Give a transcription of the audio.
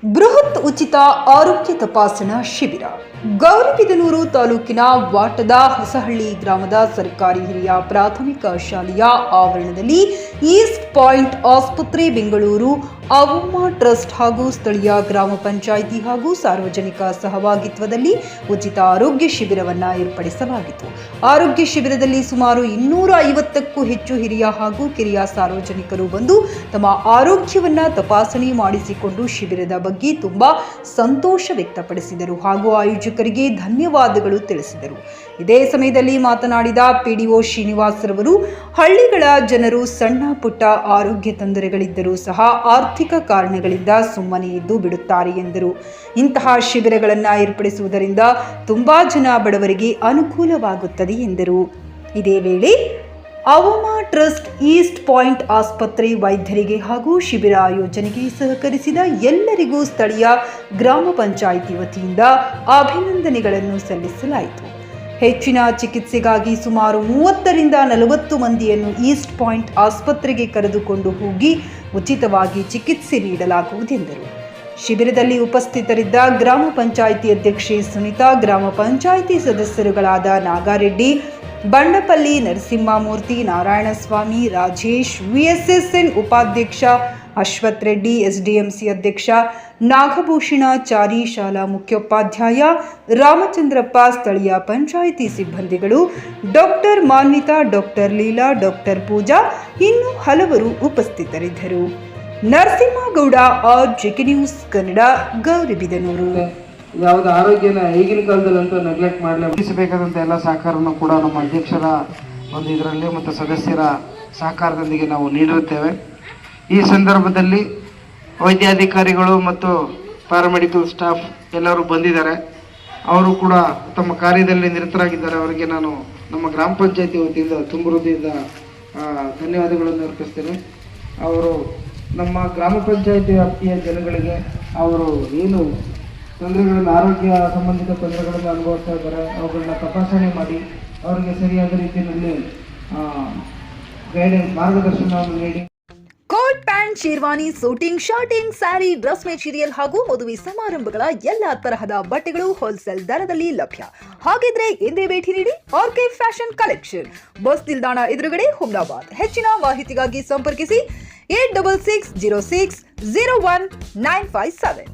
ಬೃಹತ್ ಉಚಿತ ಆರೋಗ್ಯ ತಪಾಸಣಾ ಶಿಬಿರ ಗೌರಿಬಿದನೂರು ತಾಲೂಕಿನ ವಾಟದ ಹೊಸಹಳ್ಳಿ ಗ್ರಾಮದ ಸರ್ಕಾರಿ ಹಿರಿಯ ಪ್ರಾಥಮಿಕ ಶಾಲೆಯ ಆವರಣದಲ್ಲಿ ಈಸ್ಟ್ ಪಾಯಿಂಟ್ ಆಸ್ಪತ್ರೆ ಬೆಂಗಳೂರು ಅವಮ್ಮ ಟ್ರಸ್ಟ್ ಹಾಗೂ ಸ್ಥಳೀಯ ಗ್ರಾಮ ಪಂಚಾಯಿತಿ ಹಾಗೂ ಸಾರ್ವಜನಿಕ ಸಹಭಾಗಿತ್ವದಲ್ಲಿ ಉಚಿತ ಆರೋಗ್ಯ ಶಿಬಿರವನ್ನು ಏರ್ಪಡಿಸಲಾಗಿತ್ತು. ಆರೋಗ್ಯ ಶಿಬಿರದಲ್ಲಿ ಸುಮಾರು 250ಕ್ಕೂ ಹೆಚ್ಚು ಹಿರಿಯ ಹಾಗೂ ಕಿರಿಯ ಸಾರ್ವಜನಿಕರು ಬಂದು ತಮ್ಮ ಆರೋಗ್ಯವನ್ನ ತಪಾಸಣೆ ಮಾಡಿಸಿಕೊಂಡು ಶಿಬಿರದ ಬಗ್ಗೆ ತುಂಬಾ ಸಂತೋಷ ವ್ಯಕ್ತಪಡಿಸಿದರು ಹಾಗೂ ಆಯೋಜಕರಿಗೆ ಧನ್ಯವಾದಗಳು ತಿಳಿಸಿದರು. ಇದೇ ಸಮಯದಲ್ಲಿ ಮಾತನಾಡಿದ ಪಿಡಿಒ ಶ್ರೀನಿವಾಸ್ ರವರು ಹಳ್ಳಿಗಳ ಜನರು ಸಣ್ಣ ಪುಟ್ಟ ಆರೋಗ್ಯ ತೊಂದರೆಗಳಿದ್ದರೂ ಸಹ ಆರ್ಥಿಕ ಕಾರಣಗಳಿಂದ ಸುಮ್ಮನೆ ಇದ್ದು ಬಿಡುತ್ತಾರೆ ಎಂದರು. ಇಂತಹ ಶಿಬಿರಗಳನ್ನು ಏರ್ಪಡಿಸುವುದರಿಂದ ತುಂಬಾ ಜನ ಬಡವರಿಗೆ ಅನುಕೂಲವಾಗುತ್ತದೆ ಎಂದರು. ಇದೇ ವೇಳೆ ಅವಮ್ಮ ಟ್ರಸ್ಟ್ ಈಸ್ಟ್ ಪಾಯಿಂಟ್ ಆಸ್ಪತ್ರೆ ವೈದ್ಯರಿಗೆ ಹಾಗೂ ಶಿಬಿರ ಆಯೋಜನೆಗೆ ಸಹಕರಿಸಿದ ಎಲ್ಲರಿಗೂ ಸ್ಥಳೀಯ ಗ್ರಾಮ ಪಂಚಾಯಿತಿ ವತಿಯಿಂದ ಅಭಿನಂದನೆಗಳನ್ನು ಸಲ್ಲಿಸಲಾಯಿತು. ಹೆಚ್ಚಿನ ಚಿಕಿತ್ಸೆಗಾಗಿ ಸುಮಾರು 30ರಿಂದ 40 ಮಂದಿಯನ್ನು ಈಸ್ಟ್ ಪಾಯಿಂಟ್ ಆಸ್ಪತ್ರೆಗೆ ಕರೆದುಕೊಂಡು ಹೋಗಿ ಉಚಿತವಾಗಿ ಚಿಕಿತ್ಸೆ ನೀಡಲಾಗುವುದೆಂದರು. ಶಿಬಿರದಲ್ಲಿ ಉಪಸ್ಥಿತರಿದ್ದ ಗ್ರಾಮ ಪಂಚಾಯಿತಿ ಅಧ್ಯಕ್ಷೆ ಸುನಿತಾ, ಗ್ರಾಮ ಪಂಚಾಯಿತಿ ಸದಸ್ಯರುಗಳಾದ ನಾಗಾರೆಡ್ಡಿ, ಬಂಡಪಲ್ಲಿ ನರಸಿಂಹಮೂರ್ತಿ, ನಾರಾಯಣಸ್ವಾಮಿ, ರಾಜೇಶ್, ವಿಎಸ್ಎಸ್ಎನ್ ಉಪಾಧ್ಯಕ್ಷ ಅಶ್ವಥ್ ರೆಡ್ಡಿ, ಎಸ್ಡಿಎಂಸಿ ಅಧ್ಯಕ್ಷ ನಾಗಭೂಷಣಾಚಾರಿ, ಶಾಲಾ ಮುಖ್ಯೋಪಾಧ್ಯಾಯ ರಾಮಚಂದ್ರಪ್ಪ, ಸ್ಥಳೀಯ ಪಂಚಾಯಿತಿ ಸಿಬ್ಬಂದಿಗಳು doctor Manvitha, doctor Leela, doctor Pooja ಇನ್ನೂ ಹಲವರು ಉಪಸ್ಥಿತರಿದ್ದರು. Narasimhagowda, GK news Kannada, Gauribidanur. ಯಾವುದೇ ಆರೋಗ್ಯನ ಈಗಿನ ಕಾಲದಲ್ಲಂತೂ ನೆಗ್ಲೆಕ್ಟ್ ಮಾಡಲೇಬೇಕಾದಂಥ ಎಲ್ಲ ಸಹಕಾರವನ್ನು ಕೂಡ ನಮ್ಮ ಅಧ್ಯಕ್ಷರ ಒಂದು ಇದರಲ್ಲಿ ಮತ್ತು ಸದಸ್ಯರ ಸಹಕಾರದೊಂದಿಗೆ ನಾವು ನೀಡಿರುತ್ತೇವೆ. ಈ ಸಂದರ್ಭದಲ್ಲಿ ವೈದ್ಯಾಧಿಕಾರಿಗಳು ಮತ್ತು ಪ್ಯಾರಾಮೆಡಿಕಲ್ ಸ್ಟಾಫ್ ಎಲ್ಲರೂ ಬಂದಿದ್ದಾರೆ. ಅವರು ಕೂಡ ತಮ್ಮ ಕಾರ್ಯದಲ್ಲಿ ನಿರತರಾಗಿದ್ದಾರೆ. ಅವರಿಗೆ ನಾನು ನಮ್ಮ ಗ್ರಾಮ ಪಂಚಾಯತಿ ವತಿಯಿಂದ ತುಂಬ ಹೃದಯದ ಧನ್ಯವಾದಗಳನ್ನು ಅರ್ಪಿಸ್ತೇನೆ. ಅವರು ನಮ್ಮ ಗ್ರಾಮ ಪಂಚಾಯತಿ ವ್ಯಾಪ್ತಿಯ ಜನಗಳಿಗೆ ಅವರು ಏನು ತೊಂದರೆಗಳನ್ನು, ಆರೋಗ್ಯ ಸಂಬಂಧಿತ ತೊಂದರೆಗಳನ್ನು ಅನುಭವಿಸ್ತಾ ಇದ್ದಾರೆ, ಅವುಗಳನ್ನ ತಪಾಸಣೆ ಮಾಡಿ ಅವರಿಗೆ ಸರಿಯಾದ ರೀತಿಯಲ್ಲಿ ಗೈಡೆನ್ಸ್, ಮಾರ್ಗದರ್ಶನವನ್ನು ನೀಡಿ coat pant, sherwani, suiting, shirting, sari, dress material ಹಾಗೂ ಮದುವೆ ಸಮಾರಂಭಗಳ ಎಲ್ಲಾ ತರಹದ ಬಟ್ಟೆಗಳು ಹೋಲ್ಸೇಲ್ ದರದಲ್ಲಿ ಲಭ್ಯ. ಹಾಗಿದ್ರೆ ಎಂದೇ ಭೇಟಿ ನೀಡಿ ಆರ್ಕೆ ಫ್ಯಾಷನ್ ಕಲೆಕ್ಷನ್, ಬಸ್ ನಿಲ್ದಾಣ ಎದುರುಗಡೆ, ಹುಮ್ನಾಬಾದ್. ಹೆಚ್ಚಿನ ಮಾಹಿತಿಗಾಗಿ ಸಂಪರ್ಕಿಸಿ 8660601957.